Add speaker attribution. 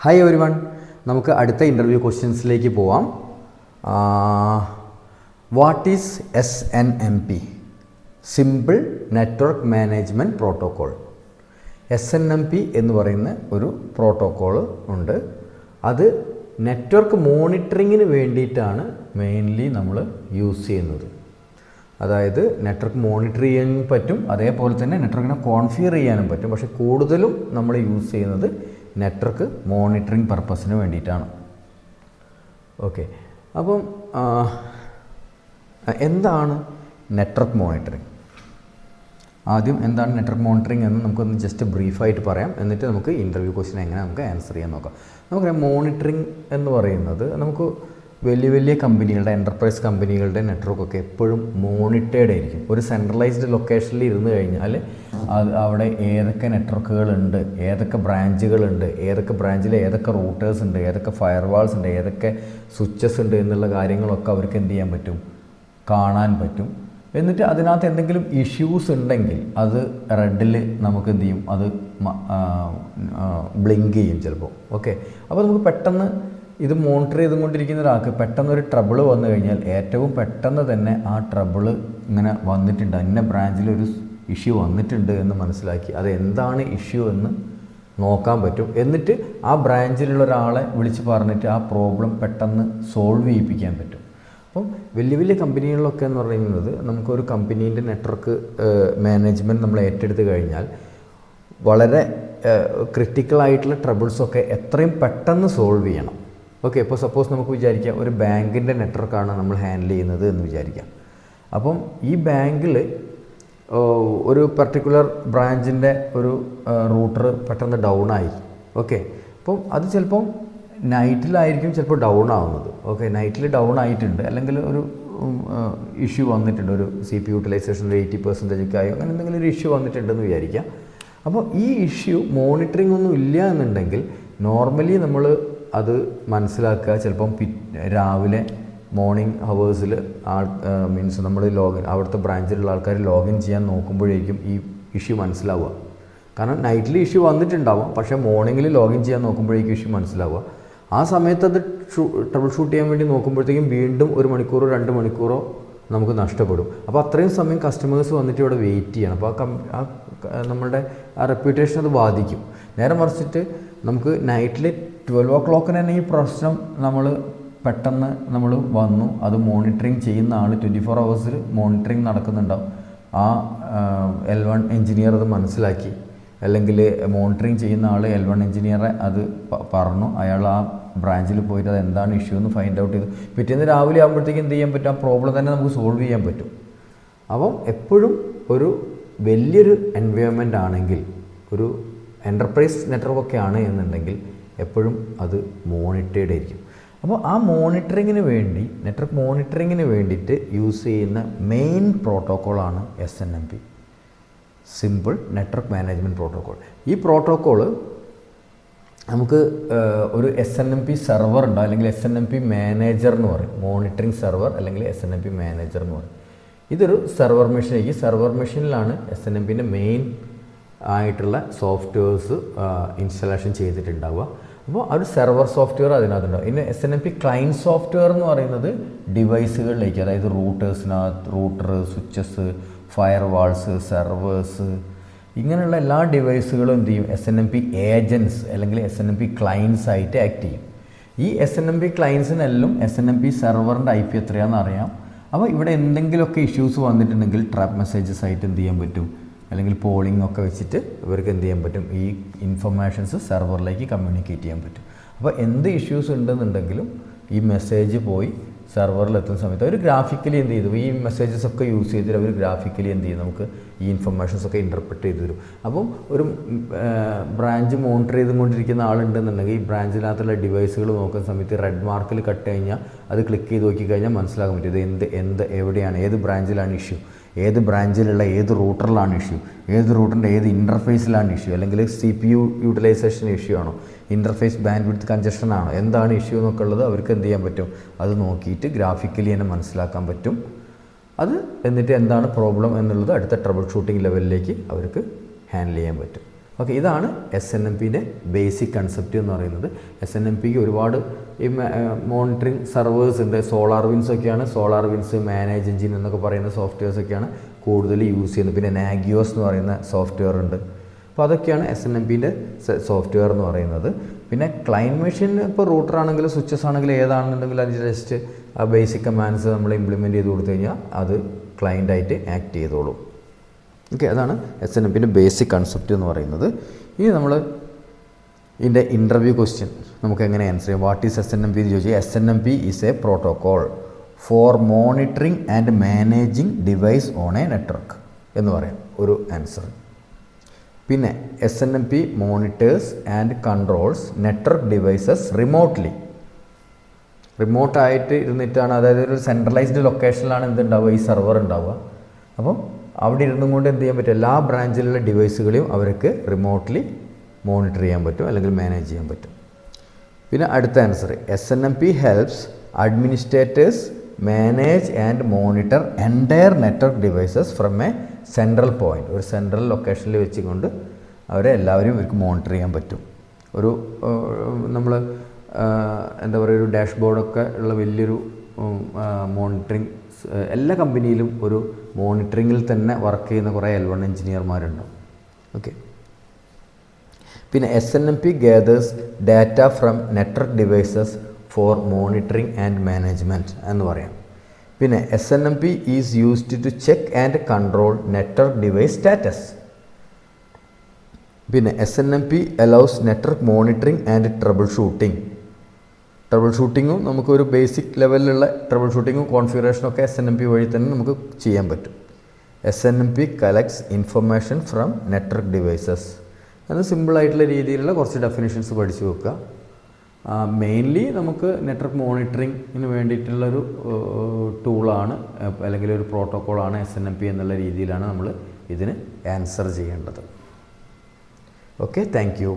Speaker 1: Hi everyone, നമുക്ക് അടുത്ത interview ക്വസ്റ്റ്യൻസിലേക്ക് പോവാം. What is SNMP? Simple network management protocol. SNMP എന്ന് പറയുന്ന ഒരു പ്രോട്ടോക്കോൾ ഉണ്ട്. അത് നെറ്റ്വർക്ക് മോണിറ്ററിങ്ങിന് വേണ്ടിയിട്ടാണ് മെയിൻലി നമ്മൾ യൂസ് ചെയ്യുന്നത്. അതായത് നെറ്റ്വർക്ക് മോണിറ്റർ ചെയ്യാനും പറ്റും, അതേപോലെ തന്നെ നെറ്റ്വർക്കിനെ കോൺഫിഗർ ചെയ്യാനും പറ്റും. പക്ഷേ കൂടുതലും നമ്മൾ യൂസ് ചെയ്യുന്നത് നെറ്റ്വർക്ക് മോണിറ്ററിങ് പർപ്പസിന് വേണ്ടിയിട്ടാണ്. ഓക്കെ, അപ്പം എന്താണ് നെറ്റ്വർക്ക് മോണിറ്ററിങ്? ആദ്യം എന്താണ് നെറ്റ്വർക്ക് മോണിറ്ററിങ് എന്ന് നമുക്കൊന്ന് ജസ്റ്റ് ബ്രീഫായിട്ട് പറയാം, എന്നിട്ട് നമുക്ക് ഇൻ്റർവ്യൂ ക്വസ്റ്റ്യൻ എങ്ങനെ നമുക്ക് ആൻസർ ചെയ്യാൻ നോക്കാം. നമുക്കറിയാം, മോണിറ്ററിങ് എന്ന് പറയുന്നത് നമുക്ക് വലിയ വലിയ കമ്പനികളുടെ, എൻ്റർപ്രൈസ് കമ്പനികളുടെ നെറ്റ്വർക്കൊക്കെ എപ്പോഴും മോണിറ്റേർഡ് ആയിരിക്കും. ഒരു സെൻട്രലൈസ്ഡ് ലൊക്കേഷനിൽ ഇരുന്ന് കഴിഞ്ഞാൽ അവിടെ ഏതൊക്കെ നെറ്റ്വർക്കുകളുണ്ട്, ഏതൊക്കെ ബ്രാഞ്ചുകളുണ്ട്, ഏതൊക്കെ ബ്രാഞ്ചിൽ ഏതൊക്കെ റൂട്ടേഴ്സ് ഉണ്ട്, ഏതൊക്കെ ഫയർവാൾസ് ഉണ്ട്, ഏതൊക്കെ സ്വിച്ചസ് ഉണ്ട് എന്നുള്ള കാര്യങ്ങളൊക്കെ അവർക്ക് എന്ത് ചെയ്യാൻ പറ്റും, കാണാൻ പറ്റും. എന്നിട്ട് അതിനകത്ത് എന്തെങ്കിലും ഇഷ്യൂസ് ഉണ്ടെങ്കിൽ അത് റെഡിൽ നമുക്ക് എന്ത് ചെയ്യും, അത് ബ്ലിങ്ക് ചെയ്യും ചിലപ്പോൾ. ഓക്കെ, അപ്പോൾ നമുക്ക് പെട്ടെന്ന് ഇത് മോണിറ്റർ ചെയ്തുകൊണ്ടിരിക്കുന്ന ഒരാൾക്ക് പെട്ടെന്നൊരു ട്രബിൾ വന്നു കഴിഞ്ഞാൽ ഏറ്റവും പെട്ടെന്ന് തന്നെ ആ ട്രബിൾ ഇങ്ങനെ വന്നിട്ടുണ്ട്, ഇന്ന ബ്രാഞ്ചിലൊരു ഇഷ്യൂ വന്നിട്ടുണ്ട് എന്ന് മനസ്സിലാക്കി അത് എന്താണ് ഇഷ്യൂ എന്ന് നോക്കാൻ പറ്റും. എന്നിട്ട് ആ ബ്രാഞ്ചിലുള്ള ഒരാളെ വിളിച്ച് പറഞ്ഞിട്ട് ആ പ്രോബ്ലം പെട്ടെന്ന് സോൾവ് ചെയ്യിപ്പിക്കാൻ പറ്റും. അപ്പം വലിയ വലിയ കമ്പനികളിലൊക്കെ എന്ന് പറയുന്നത് നമുക്കൊരു കമ്പനീൻ്റെ നെറ്റ്വർക്ക് മാനേജ്മെൻറ്റ് നമ്മൾ ഏറ്റെടുത്ത് കഴിഞ്ഞാൽ വളരെ ക്രിട്ടിക്കലായിട്ടുള്ള ട്രബിൾസൊക്കെ എത്രയും പെട്ടെന്ന് സോൾവ് ചെയ്യണം. ഓക്കെ, ഇപ്പോൾ സപ്പോസ് നമുക്ക് വിചാരിക്കാം ഒരു ബാങ്കിൻ്റെ നെറ്റ്വർക്കാണ് നമ്മൾ ഹാൻഡിൽ ചെയ്യുന്നത് എന്ന് വിചാരിക്കാം. അപ്പം ഈ ബാങ്കിൽ ഒരു പർട്ടിക്കുലർ ബ്രാഞ്ചിൻ്റെ ഒരു റൂട്ടർ പെട്ടെന്ന് ഡൗൺ ആയി. ഓക്കെ, അപ്പം അത് ചിലപ്പം നൈറ്റിലായിരിക്കും ചിലപ്പോൾ ഡൗൺ ആവുന്നത്. ഓക്കെ, നൈറ്റിൽ ഡൗൺ ആയിട്ടുണ്ട്, അല്ലെങ്കിൽ ഒരു ഇഷ്യൂ വന്നിട്ടുണ്ട്, ഒരു CPU യൂട്ടിലൈസേഷൻ 80% ആയോ അങ്ങനെ എന്തെങ്കിലും ഒരു ഇഷ്യൂ വന്നിട്ടുണ്ടെന്ന് വിചാരിക്കാം. അപ്പോൾ ഈ ഇഷ്യൂ മോണിറ്ററിംഗ് ഒന്നും ഇല്ല എന്നുണ്ടെങ്കിൽ നോർമലി നമ്മൾ അത് മനസ്സിലാക്കുക ചിലപ്പം രാവിലെ മോർണിംഗ് ഹവേഴ്സിൽ മീൻസ് നമ്മൾ അവിടുത്തെ ബ്രാഞ്ചിലുള്ള ആൾക്കാർ ലോഗിൻ ചെയ്യാൻ നോക്കുമ്പോഴേക്കും ഈ ഇഷ്യൂ മനസ്സിലാവുക. കാരണം നൈറ്റിൽ ഇഷ്യൂ വന്നിട്ടുണ്ടാവാം, പക്ഷേ മോർണിംഗിൽ ലോഗിൻ ചെയ്യാൻ നോക്കുമ്പോഴേക്കും ഇഷ്യൂ മനസ്സിലാവുക. ആ സമയത്ത് അത് ട്രബിൾ ഷൂട്ട് ചെയ്യാൻ വേണ്ടി നോക്കുമ്പോഴത്തേക്കും വീണ്ടും 1 മണിക്കൂറോ 2 മണിക്കൂറോ നമുക്ക് നഷ്ടപ്പെടും. അപ്പോൾ അത്രയും സമയം കസ്റ്റമേഴ്സ് വന്നിട്ട് ഇവിടെ വെയിറ്റ് ചെയ്യണം. അപ്പോൾ നമ്മളുടെ ആ റെപ്യൂട്ടേഷൻ അത് ബാധിക്കും. നേരെ മറിച്ചിട്ട് നമുക്ക് നൈറ്റിൽ 12 o'clock തന്നെ ഈ പ്രശ്നം നമ്മൾ പെട്ടെന്ന് നമ്മൾ വന്നു, അത് മോണിറ്ററിങ് ചെയ്യുന്ന ആൾ 24 hours മോണിറ്ററിങ് നടക്കുന്നുണ്ടാവും. ആ L1 എഞ്ചിനീയർ അത് മനസ്സിലാക്കി, അല്ലെങ്കിൽ മോണിറ്ററിങ് ചെയ്യുന്ന ആൾ L1 എഞ്ചിനീയറെ അത് പറഞ്ഞു, അയാൾ ആ ബ്രാഞ്ചിൽ പോയിട്ട് അത് എന്താണ് ഇഷ്യൂ എന്ന് ഫൈൻഡ് ഔട്ട് ചെയ്തു. പിറ്റേന്ന് രാവിലെ ആകുമ്പോഴത്തേക്കും എന്ത് ചെയ്യാൻ പറ്റും, ആ പ്രോബ്ലം തന്നെ നമുക്ക് സോൾവ് ചെയ്യാൻ പറ്റും. അപ്പം എപ്പോഴും ഒരു വലിയൊരു എൻവയോൺമെൻ്റ് ആണെങ്കിൽ, ഒരു എൻ്റർപ്രൈസ് നെറ്റ്വർക്കൊക്കെ ആണ് എന്നുണ്ടെങ്കിൽ എപ്പോഴും അത് മോണിറ്റേർഡ് ആയിരിക്കും. അപ്പോൾ ആ മോണിറ്ററിങ്ങിന് വേണ്ടി, നെറ്റ്വർക്ക് മോണിറ്ററിങ്ങിന് വേണ്ടിയിട്ട് യൂസ് ചെയ്യുന്ന മെയിൻ പ്രോട്ടോക്കോളാണ് SNMP, simple network management protocol. ഈ പ്രോട്ടോക്കോള് നമുക്ക് ഒരു SNMP സെർവർ ഉണ്ട്, അല്ലെങ്കിൽ SNMP മാനേജർ എന്ന് പറയും. മോണിറ്ററിങ് സെർവർ അല്ലെങ്കിൽ SNMP മാനേജർ എന്ന് പറയും. ഇതൊരു സെർവർ മെഷീൻ. ഈ സെർവർ മെഷീനിലാണ് SNMPൻ്റെ മെയിൻ ആയിട്ടുള്ള സോഫ്റ്റ്വെയർസ് ഇൻസ്റ്റലേഷൻ ചെയ്തിട്ടുണ്ടാവുക. അപ്പോൾ ഒരു സെർവർ സോഫ്റ്റ്വെയർ അതിനകത്തുണ്ടാവും. പിന്നെ SNMP ക്ലയൻറ്റ് സോഫ്റ്റ്വെയർ എന്ന് പറയുന്നത് ഡിവൈസുകളിലേക്ക്, അതായത് റൂട്ടർ, സ്വിച്ചസ്, ഫയർവാൾസ്, സെർവേഴ്സ്, ഇങ്ങനെയുള്ള എല്ലാ ഡിവൈസുകളും എന്ത് ചെയ്യും, SNMP ഏജൻറ്റ്സ് അല്ലെങ്കിൽ SNMP ക്ലയൻറ്റ്സ് ആയിട്ട് ആക്ട് ചെയ്യും. ഈ SNMP ക്ലയൻറ്റ്സിനെല്ലാം SNMP സെർവറിൻ്റെ IP എത്രയാണെന്ന് അറിയാം. അപ്പോൾ ഇവിടെ എന്തെങ്കിലുമൊക്കെ ഇഷ്യൂസ് വന്നിട്ടുണ്ടെങ്കിൽ ട്രാപ്പ് മെസ്സേജസ് ആയിട്ട് എന്ത് ചെയ്യാൻ പറ്റും, അല്ലെങ്കിൽ പോളിംഗ് ഒക്കെ വെച്ചിട്ട് ഇവർക്ക് എന്ത് ചെയ്യാൻ പറ്റും, ഈ ഇൻഫർമേഷൻസ് സെർവറിലേക്ക് കമ്മ്യൂണിക്കേറ്റ് ചെയ്യാൻ പറ്റും. അപ്പോൾ എന്ത് ഇഷ്യൂസ് ഉണ്ടെന്നുണ്ടെങ്കിലും ഈ മെസ്സേജ് പോയി സെർവറിൽ എത്തുന്ന സമയത്ത് അവർ ഗ്രാഫിക്കലി എന്ത് ചെയ്തു, ഈ മെസ്സേജസ് ഒക്കെ യൂസ് ചെയ്തിട്ട് അവർ ഗ്രാഫിക്കലി എന്ത് ചെയ്യും, നമുക്ക് ഈ ഇൻഫർമേഷൻസ് ഒക്കെ ഇൻ്റർപ്രറ്റ് ചെയ്ത് തരും. അപ്പം ഒരു ബ്രാഞ്ച് മോണിറ്റർ ചെയ്തുകൊണ്ടിരിക്കുന്ന ആളുണ്ടെന്നുണ്ടെങ്കിൽ ഈ ബ്രാഞ്ചിനകത്തുള്ള ഡിവൈസുകൾ നോക്കുന്ന സമയത്ത് റെഡ് മാർക്കിൽ കട്ട് കഴിഞ്ഞാൽ അത് ക്ലിക്ക് ചെയ്ത് നോക്കിക്കഴിഞ്ഞാൽ മനസ്സിലാക്കാൻ പറ്റും ഇത് എവിടെയാണ്, ഏത് ബ്രാഞ്ചിലാണ് ഇഷ്യൂ, ഏത് ബ്രാഞ്ചിലുള്ള ഏത് റൂട്ടറിലാണ് ഇഷ്യൂ, ഏത് റൂട്ടറിൻ്റെ ഏത് ഇൻ്റർഫേസിലാണ് ഇഷ്യൂ, അല്ലെങ്കിൽ CPU യൂട്ടിലൈസേഷൻ ഇഷ്യൂ ആണോ, ഇൻ്റർഫേസ് ബാൻഡ് വിഡ്ത്ത് കൺജഷൻ ആണോ, എന്താണ് ഇഷ്യൂ എന്നൊക്കെ ഉള്ളത് അവർക്ക് എന്ത് ചെയ്യാൻ പറ്റും, അത് നോക്കിയിട്ട് ഗ്രാഫിക്കലി തന്നെ മനസ്സിലാക്കാൻ പറ്റും. എന്നിട്ട് എന്താണ് പ്രോബ്ലം എന്നുള്ളത് അടുത്ത ട്രബിൾ ഷൂട്ടിംഗ് ലെവലിലേക്ക് അവർക്ക് ഹാൻഡിൽ ചെയ്യാൻ പറ്റും. ഓക്കെ, ഇതാണ് SNMPൻ്റെ ബേസിക് കൺസെപ്റ്റ് എന്ന് പറയുന്നത്. SNMPക്ക് ഒരുപാട് ഈ മോണിറ്ററിങ് സർവേഴ്സ് ഉണ്ട്. SolarWinds ഒക്കെയാണ്, SolarWinds മാനേജ് എഞ്ചിൻ എന്നൊക്കെ പറയുന്ന സോഫ്റ്റ്വെയർസൊക്കെയാണ് കൂടുതൽ യൂസ് ചെയ്യുന്നത്. പിന്നെ നാഗിയോസ് എന്ന് പറയുന്ന സോഫ്റ്റ്വെയർ ഉണ്ട്. അപ്പോൾ അതൊക്കെയാണ് SNMPൻ്റെ സോഫ്റ്റ്വെയർ എന്ന് പറയുന്നത്. പിന്നെ ക്ലയൻറ്റ് മെഷീൻ ഇപ്പോൾ റൂട്ടർ ആണെങ്കിലും സ്വിച്ചസ് ആണെങ്കിലും ഏതാണെന്നുണ്ടെങ്കിൽ അത് ജസ്റ്റ് ആ ബേസിക് കമാൻഡ്സ് നമ്മൾ ഇംപ്ലിമെൻറ്റ് ചെയ്ത് കൊടുത്തു കഴിഞ്ഞാൽ അത് ക്ലയൻ്റായിട്ട് ആക്ട് ചെയ്തോളും. ഓക്കെ, അതാണ് SNMPൻ്റെ ബേസിക് കൺസെപ്റ്റ് എന്ന് പറയുന്നത്. ഇനി നമ്മൾ ഇതിൻ്റെ ഇൻ്റർവ്യൂ ക്വസ്റ്റ്യൻ നമുക്ക് എങ്ങനെ ആൻസർ ചെയ്യാം. വാട്ട് ഈസ് SNMP എന്ന് ചോദിച്ചാൽ SNMP is a protocol for monitoring and managing device on a network എന്ന് പറയാം ഒരു ആൻസർ. പിന്നെ SNMP monitors and controls network devices remotely. റിമോട്ടായിട്ട് ഇരുന്നിട്ടാണ്, അതായത് ഒരു സെൻട്രലൈസ്ഡ് ലൊക്കേഷനിലാണ് എന്തുണ്ടാവുക, ഈ സെർവർ ഉണ്ടാവുക. അപ്പം അവിടെ ഇരുന്നും കൊണ്ട് എന്ത് ചെയ്യാൻ പറ്റും, എല്ലാ ബ്രാഞ്ചിലുള്ള ഡിവൈസുകളെയും അവർക്ക് റിമോട്ട്ലി മോണിറ്റർ ചെയ്യാൻ പറ്റും അല്ലെങ്കിൽ മാനേജ് ചെയ്യാൻ പറ്റും. പിന്നെ അടുത്ത answer, SNMP helps administrators manage and monitor entire network devices from A central point. ഒരു സെൻട്രൽ ലൊക്കേഷനിൽ വെച്ചുകൊണ്ട് അവരെ എല്ലാവരെയും ഇവർക്ക് മോണിറ്റർ ചെയ്യാൻ പറ്റും. ഒരു നമ്മൾ എന്താ പറയുക, ഒരു ഡാഷ്ബോർഡൊക്കെ ഉള്ള വലിയൊരു മോണിറ്ററിങ് എല്ലാ കമ്പനിയിലും ഒരു മോണിറ്ററിങ്ങിൽ തന്നെ വർക്ക് ചെയ്യുന്ന കുറേ L1 എഞ്ചിനീയർമാരുണ്ടാവും. ഓക്കെ, പിന്നെ SNMP gathers data from network devices for monitoring and management എന്ന് പറയാം. പിന്നെ SNMP is used to check and control network device status. പിന്നെ SNMP allows network monitoring and troubleshooting. Trouble ഷൂട്ടിങ്ങും നമുക്കൊരു ബേസിക് ലെവലിലുള്ള trouble ഷൂട്ടിങ്ങും കോൺഫിഗറേഷനൊക്കെ SNMP വഴി തന്നെ നമുക്ക് ചെയ്യാൻ പറ്റും. SNMP collects information from network devices. അത് സിമ്പിളായിട്ടുള്ള രീതിയിലുള്ള കുറച്ച് ഡെഫിനിഷൻസ് പഠിച്ചു വെക്കുക. മെയിൻലി നമുക്ക് നെറ്റ്വർക്ക് മോണിറ്ററിങ്ങിന് വേണ്ടിയിട്ടുള്ളൊരു ടൂളാണ് അല്ലെങ്കിൽ ഒരു പ്രോട്ടോക്കോളാണ് SNMP എന്നുള്ള രീതിയിലാണ് നമ്മൾ ഇതിന് ആൻസർ ചെയ്യേണ്ടത്. Okay, thank you.